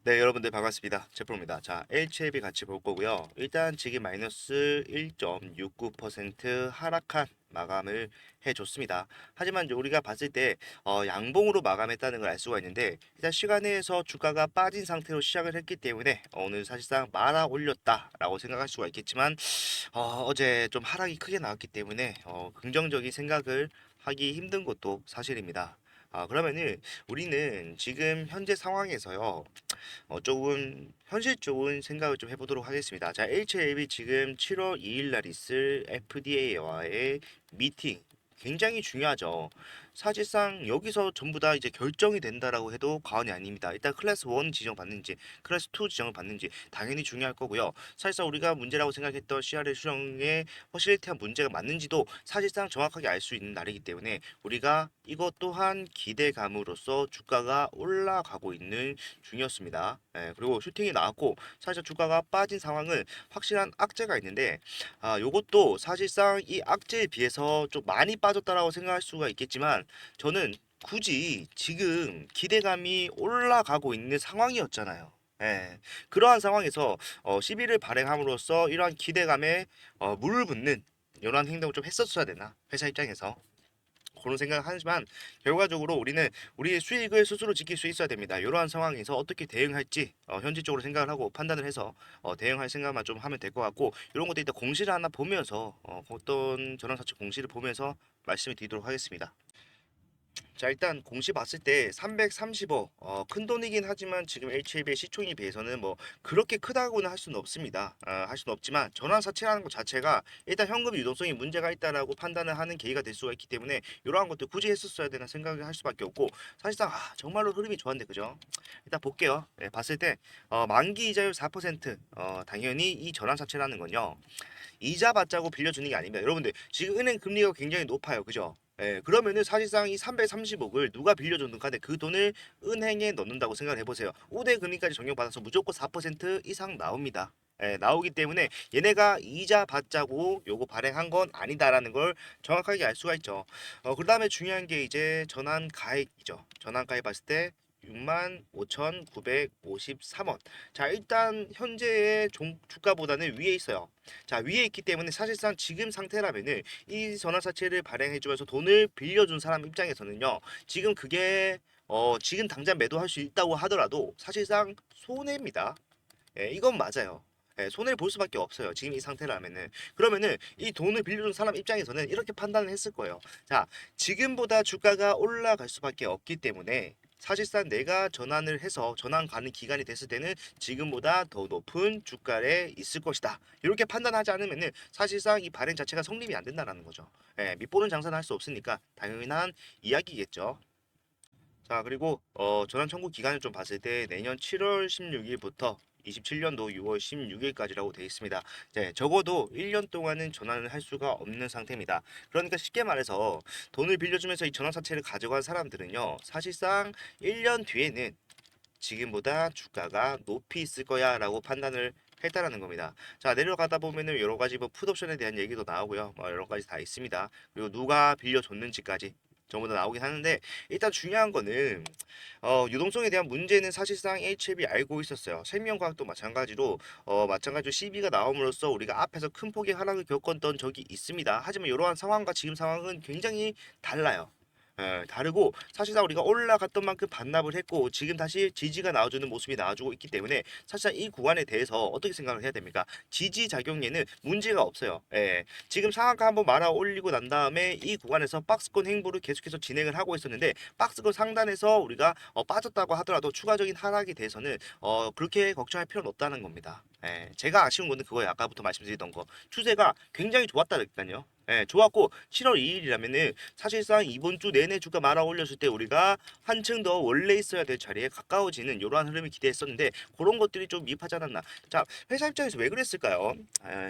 네, 여러분들 반갑습니다. 제프로입니다. 자, HLB 같이 볼 거고요. 일단 지금 마이너스 1.69% 하락한 마감을 해줬습니다. 하지만 이제 우리가 봤을 때 양봉으로 마감했다는 걸 알 수가 있는데 일단 시간에서 주가가 빠진 상태로 시작을 했기 때문에 오늘 사실상 말아 올렸다라고 생각할 수가 있겠지만 어제 좀 하락이 크게 나왔기 때문에 긍정적인 생각을 하기 힘든 것도 사실입니다. 그러면은 우리는 지금 현재 상황에서요. 조금 현실적인 생각을 좀 해보도록 하겠습니다. 자, HLB 지금 7월 2일 날 있을 FDA와의 미팅 굉장히 중요하죠. 사실상 여기서 전부 다 이제 결정이 된다라고 해도 과언이 아닙니다. 일단 클래스 1 지정 받는지, 클래스 2 지정을 받는지 당연히 중요할 거고요. 사실상 우리가 문제라고 생각했던 CR의 수정에 허실티한 문제가 맞는지도 사실상 정확하게 알 수 있는 날이기 때문에 우리가 이것 또한 기대감으로써 주가가 올라가고 있는 중이었습니다. 그리고 슈팅이 나왔고 사실 주가가 빠진 상황은 확실한 악재가 있는데 요것도 사실상 이 악재에 비해서 좀 많이 빠졌다라고 생각할 수가 있겠지만 저는 굳이 지금 기대감이 올라가고 있는 상황이었잖아요. 그러한 상황에서 시비를 발행함으로써 이러한 기대감에 물을 붓는 이러한 행동을 좀 했었어야 되나 회사 입장에서 그런 생각을 하지만 결과적으로 우리는 우리의 수익을 스스로 지킬 수 있어야 됩니다. 이러한 상황에서 어떻게 대응할지 현실적으로 생각을 하고 판단을 해서 대응할 생각만 좀 하면 될 것 같고 이런 것도 일단 공시를 하나 보면서 어떤 전환사채 공시를 보면서 말씀을 드리도록 하겠습니다. 자, 일단 공시 봤을 때 330억 큰 돈이긴 하지만 지금 HLB의 시총에 비해서는 뭐 그렇게 크다고는 할 수는 없습니다. 할 수는 없지만 전환사채라는 것 자체가 일단 현금 유동성이 문제가 있다라고 판단을 하는 계기가 될 수가 있기 때문에 이러한 것들 굳이 했었어야 되나 생각을 할 수밖에 없고 사실상 정말로 흐름이 좋았는데 그죠? 일단 볼게요. 봤을 때 만기 이자율 4% 당연히 이 전환사채라는 건요. 이자 받자고 빌려주는 게 아닙니다. 여러분들 지금 은행 금리가 굉장히 높아요. 그죠? 그러면은 사실상 이 330억을 누가 빌려줬든 간에 그 돈을 은행에 넣는다고 생각을 해보세요. 우대 금리까지 적용받아서 무조건 4% 이상 나옵니다. 나오기 때문에 얘네가 이자 받자고 요거 발행한 건 아니다라는 걸 정확하게 알 수가 있죠. 그 다음에 중요한 게 이제 전환 가액이죠. 전환 가액 봤을 때 65,953원. 자, 일단 현재의 주가보다는 위에 있어요. 자, 위에 있기 때문에 사실상 지금 상태라면은 이 전환사채를 발행해주면서 돈을 빌려준 사람 입장에서는요, 지금 그게 지금 당장 매도할 수 있다고 하더라도 사실상 손해입니다. 이건 맞아요. 손해를 볼 수밖에 없어요. 지금 이 상태라면은. 그러면은 이 돈을 빌려준 사람 입장에서는 이렇게 판단을 했을 거예요. 자, 지금보다 주가가 올라갈 수밖에 없기 때문에 사실상 내가 전환을 해서 전환 가는 기간이 됐을 때는 지금보다 더 높은 주가에 있을 것이다. 이렇게 판단하지 않으면은 사실상 이 발행 자체가 성립이 안 된다라는 거죠. 밑보는 장사는 할 수 없으니까 당연한 이야기겠죠. 자, 그리고 전환 청구 기간을 좀 봤을 때 내년 7월 16일부터 27년도 6월 16일까지라고 되어 있습니다. 네, 적어도 1년 동안은 전환을 할 수가 없는 상태입니다. 그러니까 쉽게 말해서 돈을 빌려주면서 이 전환사채를 가져간 사람들은요, 사실상 1년 뒤에는 지금보다 주가가 높이 있을 거야라고 판단을 했다라는 겁니다. 자, 내려가다 보면은 여러 가지 뭐 풋옵션에 대한 얘기도 나오고요. 뭐 여러 가지 다 있습니다. 그리고 누가 빌려줬는지까지 전부 다 나오긴 하는데 일단 중요한 거는 유동성에 대한 문제는 사실상 HLB 알고 있었어요. 생명과학도 마찬가지로 CB가 나옴으로써 우리가 앞에서 큰 폭의 하락을 겪었던 적이 있습니다. 하지만 이러한 상황과 지금 상황은 굉장히 달라요. 다르고 사실상 우리가 올라갔던 만큼 반납을 했고 지금 다시 지지가 나와주는 모습이 나와주고 있기 때문에 사실상 이 구간에 대해서 어떻게 생각을 해야 됩니까? 지지 작용에는 문제가 없어요. 지금 상한가 한번 말아 올리고 난 다음에 이 구간에서 박스권 행보를 계속해서 진행을 하고 있었는데 박스권 상단에서 우리가 빠졌다고 하더라도 추가적인 하락에 대해서는 그렇게 걱정할 필요는 없다는 겁니다. 제가 아쉬운 거는 그거예요. 아까부터 말씀드리던 거 추세가 굉장히 좋았다니까요. 좋았고 7월 2일이라면은 사실상 이번 주 내내 주가 말아 올렸을 때 우리가 한층 더 원래 있어야 될 자리에 가까워지는 이러한 흐름을 기대했었는데 그런 것들이 좀 미흡하지 않았나. 자, 회사 입장에서 왜 그랬을까요?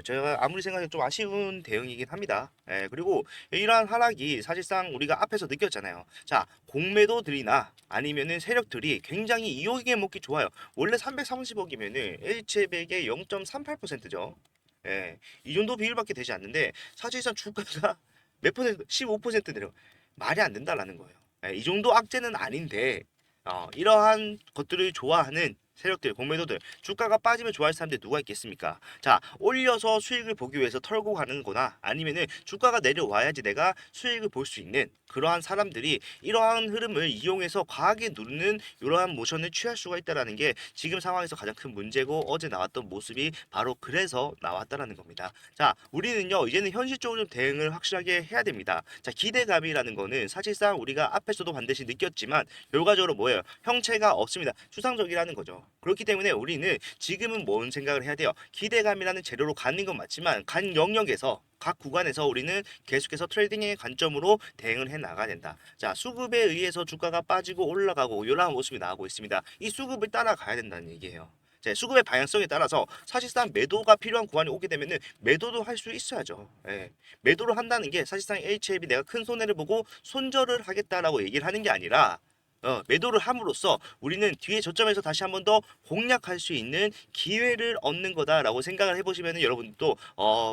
제가 아무리 생각해도 좀 아쉬운 대응이긴 합니다. 그리고 이러한 하락이 사실상 우리가 앞에서 느꼈잖아요. 자, 공매도들이나 아니면은 세력들이 굉장히 이익에 먹기 좋아요. 원래 330억이면은 H백의 0.38%죠. 이 정도 비율밖에 되지 않는데 사실상 주가가 몇 퍼센트, 15% 내려 말이 안 된다라는 거예요. 이 정도 악재는 아닌데 이러한 것들을 좋아하는 세력들, 공매도들, 주가가 빠지면 좋아할 사람들 누가 있겠습니까? 자, 올려서 수익을 보기 위해서 털고 가는 거나 아니면은 주가가 내려와야지 내가 수익을 볼 수 있는 그러한 사람들이 이러한 흐름을 이용해서 과하게 누르는 이러한 모션을 취할 수가 있다라는 게 지금 상황에서 가장 큰 문제고 어제 나왔던 모습이 바로 그래서 나왔다라는 겁니다. 자, 우리는요, 이제는 현실적으로 좀 대응을 확실하게 해야 됩니다. 자, 기대감이라는 거는 사실상 우리가 앞에서도 반드시 느꼈지만 결과적으로 뭐예요? 형체가 없습니다. 추상적이라는 거죠. 그렇기 때문에 우리는 지금은 뭔 생각을 해야 돼요? 기대감이라는 재료로 가는 건 맞지만 간 영역에서 각 구간에서 우리는 계속해서 트레이딩의 관점으로 대응을 해 나가야 된다. 자, 수급에 의해서 주가가 빠지고 올라가고 이러한 모습이 나오고 있습니다. 이 수급을 따라가야 된다는 얘기예요. 자, 수급의 방향성에 따라서 사실상 매도가 필요한 구간이 오게 되면은 매도도 할 수 있어야죠. 예. 매도를 한다는 게 사실상 HLB 내가 큰 손해를 보고 손절을 하겠다라고 얘기를 하는 게 아니라 매도를 함으로써 우리는 뒤에 저점에서 다시 한번 더 공략할 수 있는 기회를 얻는 거다라고 생각을 해보시면 여러분도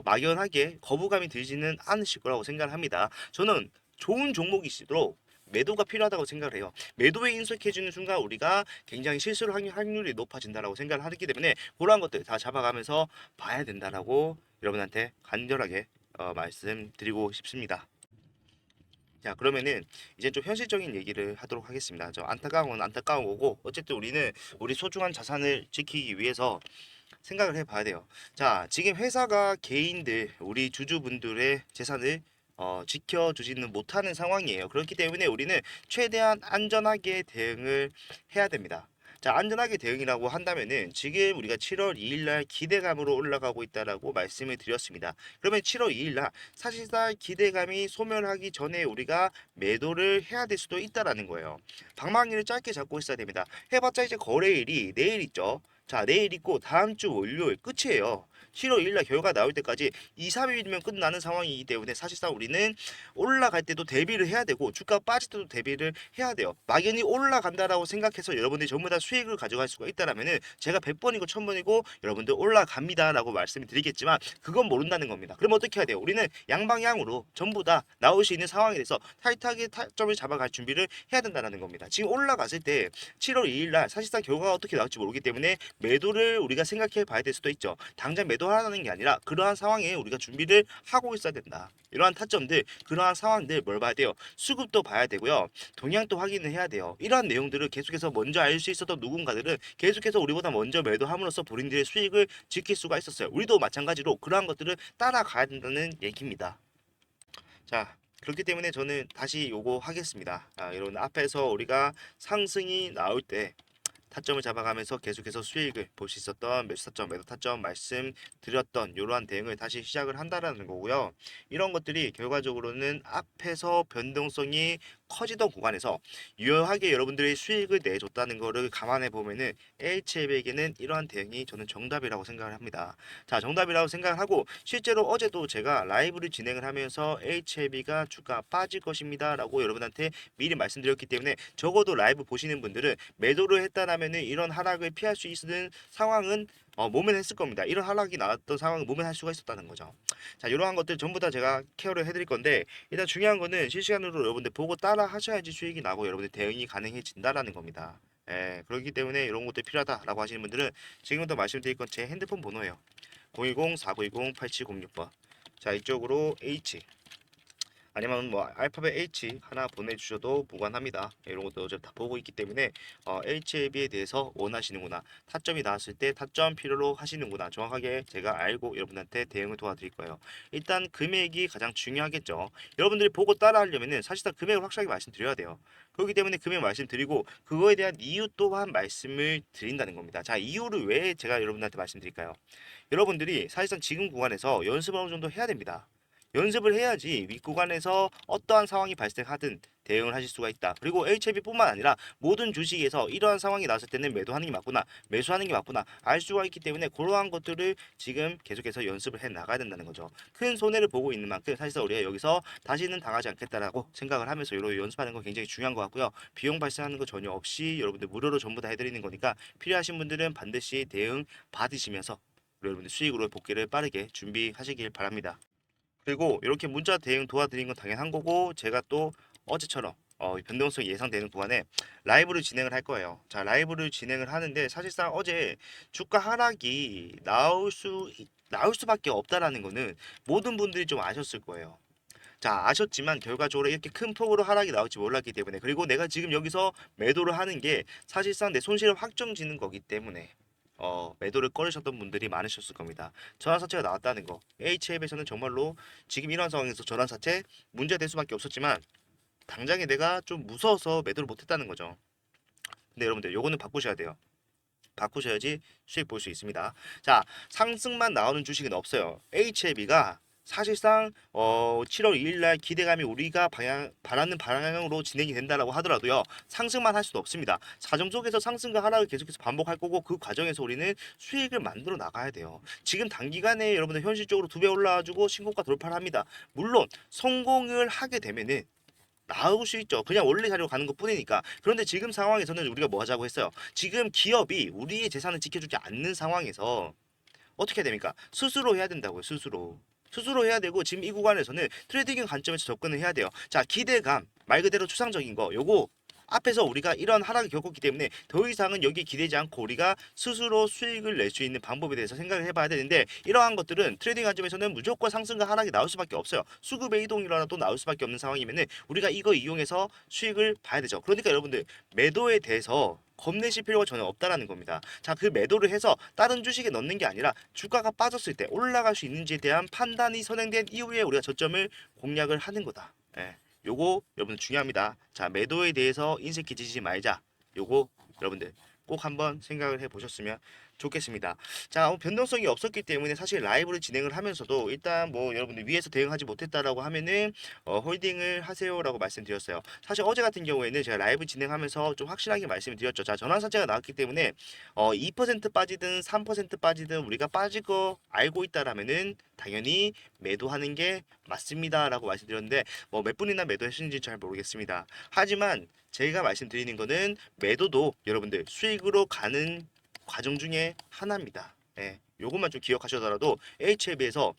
막연하게 거부감이 들지는 않으실 거라고 생각을 합니다. 저는 좋은 종목일수록 매도가 필요하다고 생각을 해요. 매도에 인색해지는 순간 우리가 굉장히 실수를 할 확률이 높아진다라고 생각을 하기 때문에 그러한 것들 다 잡아가면서 봐야 된다라고 여러분한테 간절하게 말씀드리고 싶습니다. 자, 그러면은 이제 좀 현실적인 얘기를 하도록 하겠습니다. 저 안타까운 건 안타까운 거고 어쨌든 우리는 우리 소중한 자산을 지키기 위해서 생각을 해봐야 돼요. 자, 지금 회사가 개인들 우리 주주분들의 재산을 지켜주지는 못하는 상황이에요. 그렇기 때문에 우리는 최대한 안전하게 대응을 해야 됩니다. 자, 안전하게 대응이라고 한다면은 지금 우리가 7월 2일 날 기대감으로 올라가고 있다라고 말씀을 드렸습니다. 그러면 7월 2일 날 사실상 기대감이 소멸하기 전에 우리가 매도를 해야 될 수도 있다라는 거예요. 방망이를 짧게 잡고 있어야 됩니다. 해봤자 이제 거래일이 내일 있죠. 자, 내일 있고 다음 주 월요일 끝이에요. 7월 2일 날 결과 나올 때까지 2, 3일이면 끝나는 상황이기 때문에 사실상 우리는 올라갈 때도 대비를 해야 되고 주가 빠질 때도 대비를 해야 돼요. 막연히 올라간다라고 생각해서 여러분들이 전부 다 수익을 가져갈 수가 있다라면은 제가 100번이고 1000번이고 여러분들 올라갑니다라고 말씀을 드리겠지만 그건 모른다는 겁니다. 그럼 어떻게 해야 돼요? 우리는 양방향으로 전부 다 나올 수 있는 상황에 대해서 타이트하게 타점을 잡아갈 준비를 해야 된다는 겁니다. 지금 올라갔을 때 7월 2일 날 사실상 결과가 어떻게 나올지 모르기 때문에 매도를 우리가 생각해 봐야 될 수도 있죠. 당장 매도하라는 게 아니라 그러한 상황에 우리가 준비를 하고 있어야 된다. 이러한 타점들, 그러한 상황들 뭘 봐야 돼요? 수급도 봐야 되고요. 동향도 확인을 해야 돼요. 이러한 내용들을 계속해서 먼저 알 수 있었던 누군가들은 계속해서 우리보다 먼저 매도함으로써 본인들의 수익을 지킬 수가 있었어요. 우리도 마찬가지로 그러한 것들을 따라가야 된다는 얘기입니다. 자, 그렇기 때문에 저는 다시 요거 하겠습니다. 이런 앞에서 우리가 상승이 나올 때 타점을 잡아가면서 계속해서 수익을 볼 수 있었던 매수 타점, 매도 타점 말씀드렸던 이러한 대응을 다시 시작을 한다라는 거고요. 이런 것들이 결과적으로는 앞에서 변동성이 커지던 구간에서 유효하게 여러분들의 수익을 내줬다는 거를 감안해 보면은 HL에게는 이러한 대응이 저는 정답이라고 생각을 합니다. 자, 정답이라고 생각을 하고 실제로 어제도 제가 라이브를 진행을 하면서 HLB가 주가 빠질 것입니다라고 여러분한테 미리 말씀드렸기 때문에 적어도 라이브 보시는 분들은 매도를 했다라면은 이런 하락을 피할 수 있는 상황은 모면했을 겁니다. 이런 하락이 나왔던 상황을 모면할 수가 있었다는 거죠. 자, 이러한 것들 전부 다 제가 케어를 해드릴 건데 일단 중요한 거는 실시간으로 여러분들 보고 따라 하셔야지 수익이 나고 여러분들 대응이 가능해진다라는 겁니다. 예, 그렇기 때문에 이런 것도 필요하다라고 하시는 분들은 지금부터 말씀드릴 건 제 핸드폰 번호예요. 010-4920-8706번. 자, 이쪽으로 H 아니면 뭐 알파벳 H 하나 보내주셔도 무관합니다. 이런 것도 어차피 다 보고 있기 때문에 HAB에 대해서 원하시는구나, 타점이 나왔을 때 타점 필요로 하시는구나 정확하게 제가 알고 여러분한테 대응을 도와드릴 거예요. 일단 금액이 가장 중요하겠죠. 여러분들이 보고 따라하려면은 사실상 금액을 확실하게 말씀드려야 돼요. 그렇기 때문에 금액 말씀드리고 그거에 대한 이유 또한 말씀을 드린다는 겁니다. 자, 이유를 왜 제가 여러분한테 말씀드릴까요? 여러분들이 사실상 지금 구간에서 연습을 어느 정도 해야 됩니다. 연습을 해야지 윗구간에서 어떠한 상황이 발생하든 대응을 하실 수가 있다. 그리고 HLB뿐만 아니라 모든 주식에서 이러한 상황이 나왔을 때는 매도하는 게 맞구나, 매수하는 게 맞구나 알 수가 있기 때문에 그러한 것들을 지금 계속해서 연습을 해 나가야 된다는 거죠. 큰 손해를 보고 있는 만큼 사실상 우리가 여기서 다시는 당하지 않겠다라고 생각을 하면서 이런 연습하는 거 굉장히 중요한 것 같고요. 비용 발생하는 거 전혀 없이 여러분들 무료로 전부 다 해드리는 거니까 필요하신 분들은 반드시 대응 받으시면서 여러분들 수익으로 복귀를 빠르게 준비하시길 바랍니다. 그리고 이렇게 문자 대응 도와드린 건 당연한 거고 제가 또 어제처럼 변동성이 예상되는 구간에 라이브를 진행을 할 거예요. 자, 라이브를 진행을 하는데 사실상 어제 주가 하락이 나올 수밖에 없다라는 거는 모든 분들이 좀 아셨을 거예요. 자, 아셨지만 결과적으로 이렇게 큰 폭으로 하락이 나올지 몰랐기 때문에, 그리고 내가 지금 여기서 매도를 하는 게 사실상 내 손실을 확정지는 거기 때문에 매도를 꺼리셨던 분들이 많으셨을 겁니다. 전환사채가 나왔다는 거, HF에서는 정말로 지금 이런 상황에서 전환사채 문제가 될 수밖에 없었지만 당장에 내가 좀 무서워서 매도를 못했다는 거죠. 근데 여러분들 요거는 바꾸셔야 돼요. 바꾸셔야지 수익 볼 수 있습니다. 자, 상승만 나오는 주식은 없어요. HLB가 사실상 7월 2일 날 기대감이 우리가 바라는 방향으로 진행이 된다라고 하더라도요. 상승만 할 수도 없습니다. 사정 속에서 상승과 하락을 계속해서 반복할 거고, 그 과정에서 우리는 수익을 만들어 나가야 돼요. 지금 단기간에 여러분들 현실적으로 2배 올라와주고 신고가 돌파를 합니다. 물론 성공을 하게 되면은 나올 수 있죠. 그냥 원래 자리로 가는 것뿐이니까. 그런데 지금 상황에서는 우리가 뭐 하자고 했어요. 지금 기업이 우리의 재산을 지켜주지 않는 상황에서 어떻게 해야 됩니까? 스스로 해야 된다고요. 스스로 해야 되고, 지금 이 구간에서는 트레이딩 관점에서 접근을 해야 돼요. 자, 기대감 말 그대로 추상적인 거, 요거 앞에서 우리가 이런 하락을 겪었기 때문에 더 이상은 여기에 기대지 않고 우리가 스스로 수익을 낼 수 있는 방법에 대해서 생각을 해봐야 되는데, 이러한 것들은 트레이딩 관점에서는 무조건 상승과 하락이 나올 수밖에 없어요. 수급의 이동이라도 나올 수밖에 없는 상황이면은 우리가 이거 이용해서 수익을 봐야 되죠. 그러니까 여러분들, 매도에 대해서 겁내실 필요가 전혀 없다라는 겁니다. 자, 그 매도를 해서 다른 주식에 넣는 게 아니라 주가가 빠졌을 때 올라갈 수 있는지에 대한 판단이 선행된 이후에 우리가 저점을 공략을 하는 거다. 예. 요거 여러분 중요합니다. 자, 매도에 대해서 인색 끼치지 말자. 요거 여러분들 꼭 한번 생각을 해 보셨으면 좋겠습니다. 자, 변동성이 없었기 때문에 사실 라이브를 진행을 하면서도 일단 뭐 여러분들 위에서 대응하지 못했다라고 하면은 홀딩을 하세요라고 말씀드렸어요. 사실 어제 같은 경우에는 제가 라이브 진행하면서 좀 확실하게 말씀을 드렸죠. 자, 전환사채가 나왔기 때문에 2% 빠지든 3% 빠지든 우리가 빠질 거 알고 있다라면은 당연히 매도하는 게 맞습니다라고 말씀드렸는데, 뭐 몇 분이나 매도하시는지 잘 모르겠습니다. 하지만 제가 말씀드리는 거는 매도도 여러분들 수익으로 가는 과정 중에 하나입니다. 예, 요것만 좀 기억하셔더라도 HLB에서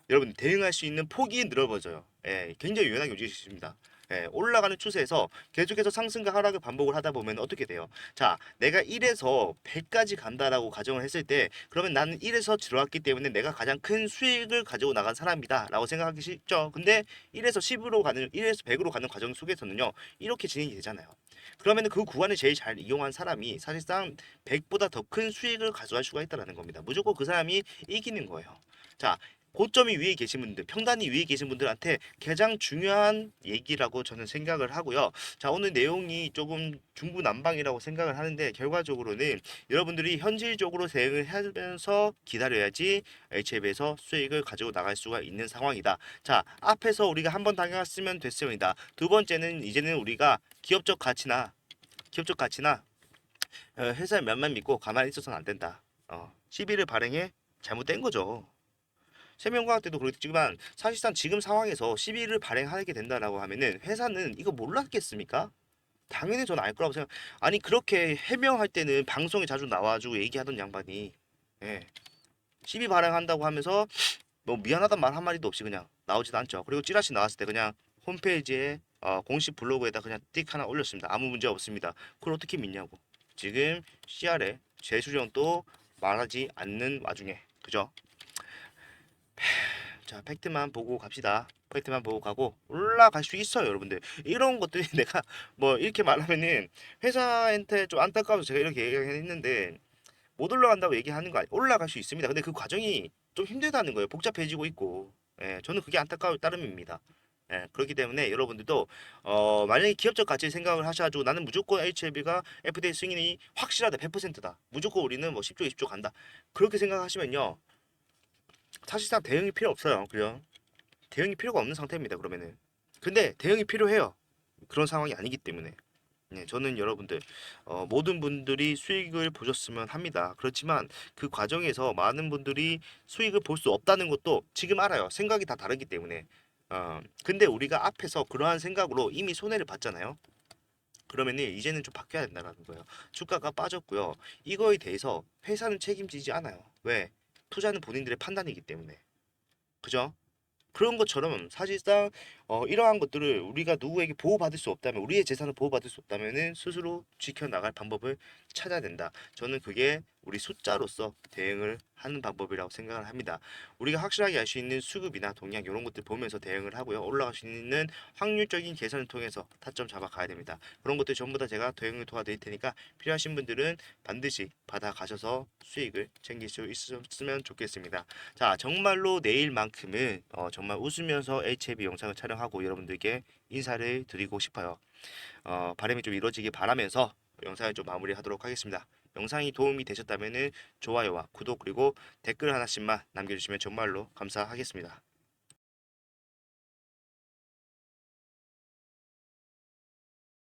여러분 대응할 수 있는 폭이 늘어져요. 예, 굉장히 유연하게 움직일 수 있습니다. 예, 올라가는 추세에서 계속해서 상승과 하락을 반복을 하다 보면 어떻게 돼요? 자, 내가 1에서 100까지 간다라고 가정을 했을 때, 그러면 나는 1에서 들어왔기 때문에 내가 가장 큰 수익을 가지고 나간 사람이다 라고 생각하기 쉽죠. 근데 1에서 10으로 가는, 1에서 100으로 가는 과정 속에서는요, 이렇게 진행이 되잖아요. 그러면 그 구간을 제일 잘 이용한 사람이 사실상 100보다 더 큰 수익을 가져갈 수가 있다는 겁니다. 무조건 그 사람이 이기는 거예요. 자, 고점이 위에 계신 분들, 평단이 위에 계신 분들한테 가장 중요한 얘기라고 저는 생각을 하고요. 자, 오늘 내용이 조금 중구난방이라고 생각을 하는데, 결과적으로는 여러분들이 현실적으로 대응을 하면서 기다려야지 HF에서 수익을 가지고 나갈 수가 있는 상황이다. 자, 앞에서 우리가 한번 당해왔으면 됐습니다. 두 번째는 이제는 우리가 기업적 가치나 회사의 면만 믿고 가만히 있어서는 안 된다. 시비를 발행해 잘못된 거죠. 세명과학 때도 그렇지만 사실상 지금 상황에서 시비를 발행하게 된다라고 하면은 회사는 이거 몰랐겠습니까? 당연히 저는 알 거라고 생각. 아니, 그렇게 해명할 때는 방송에 자주 나와주고 얘기하던 양반이, 예, 시비 발행한다고 하면서 뭐 미안하단 말 한마디도 없이 그냥 나오지도 않죠. 그리고 찌라시 나왔을 때 그냥 홈페이지에 공식 블로그에다 그냥 띡 하나 올렸습니다. 아무 문제 없습니다. 그걸 어떻게 믿냐고. 지금 CR에 재수정도 말하지 않는 와중에, 그죠? 자, 팩트만 보고 갑시다. 팩트만 보고 가고 올라갈 수 있어요, 여러분들. 이런 것들이 내가 뭐 이렇게 말하면은 회사한테 좀 안타까워서 제가 이렇게 얘기했는데, 못 올라간다고 얘기하는 거 아니, 올라갈 수 있습니다. 근데 그 과정이 좀 힘들다는 거예요. 복잡해지고 있고. 예, 저는 그게 안타까울 따름입니다. 예, 그렇기 때문에 여러분들도 만약에 기업적 가치 생각을 하셔가지고 나는 무조건 HLB가 FDA 승인이 확실하다, 100%다. 무조건 우리는 뭐 10조, 20조 간다. 그렇게 생각하시면요, 사실상 대응이 필요 없어요. 그죠? 대응이 필요가 없는 상태입니다. 그러면은. 근데 대응이 필요해요. 그런 상황이 아니기 때문에. 네, 저는 여러분들 모든 분들이 수익을 보셨으면 합니다. 그렇지만 그 과정에서 많은 분들이 수익을 볼 수 없다는 것도 지금 알아요. 생각이 다 다르기 때문에. 근데 우리가 앞에서 그러한 생각으로 이미 손해를 봤잖아요. 그러면은 이제는 좀 바뀌어야 된다는 거예요. 주가가 빠졌고요. 이거에 대해서 회사는 책임지지 않아요. 왜? 투자는 본인들의 판단이기 때문에. 그죠? 그런 것처럼 사실상 이러한 것들을 우리가 누구에게 보호받을 수 없다면 우리의 재산을 보호받을 수 없다면은 스스로 지켜나갈 방법을 찾아야 된다. 저는 그게 우리 숫자로서 대응을 하는 방법이라고 생각을 합니다. 우리가 확실하게 알 수 있는 수급이나 동향 이런 것들 보면서 대응을 하고요. 올라갈 수 있는 확률적인 개선을 통해서 타점 잡아가야 됩니다. 그런 것들 전부 다 제가 대응을 도와드릴 테니까 필요하신 분들은 반드시 받아가셔서 수익을 챙길 수 있으면 좋겠습니다. 자, 정말로 내일만큼은 정말 웃으면서 HAB 영상을 촬영하고 여러분들께 인사를 드리고 싶어요. 바람이 좀 이루어지길 바라면서 영상을 좀 마무리하도록 하겠습니다. 영상이 도움이 되셨다면 좋아요와 구독 그리고 댓글 하나씩만 남겨주시면 정말로 감사하겠습니다.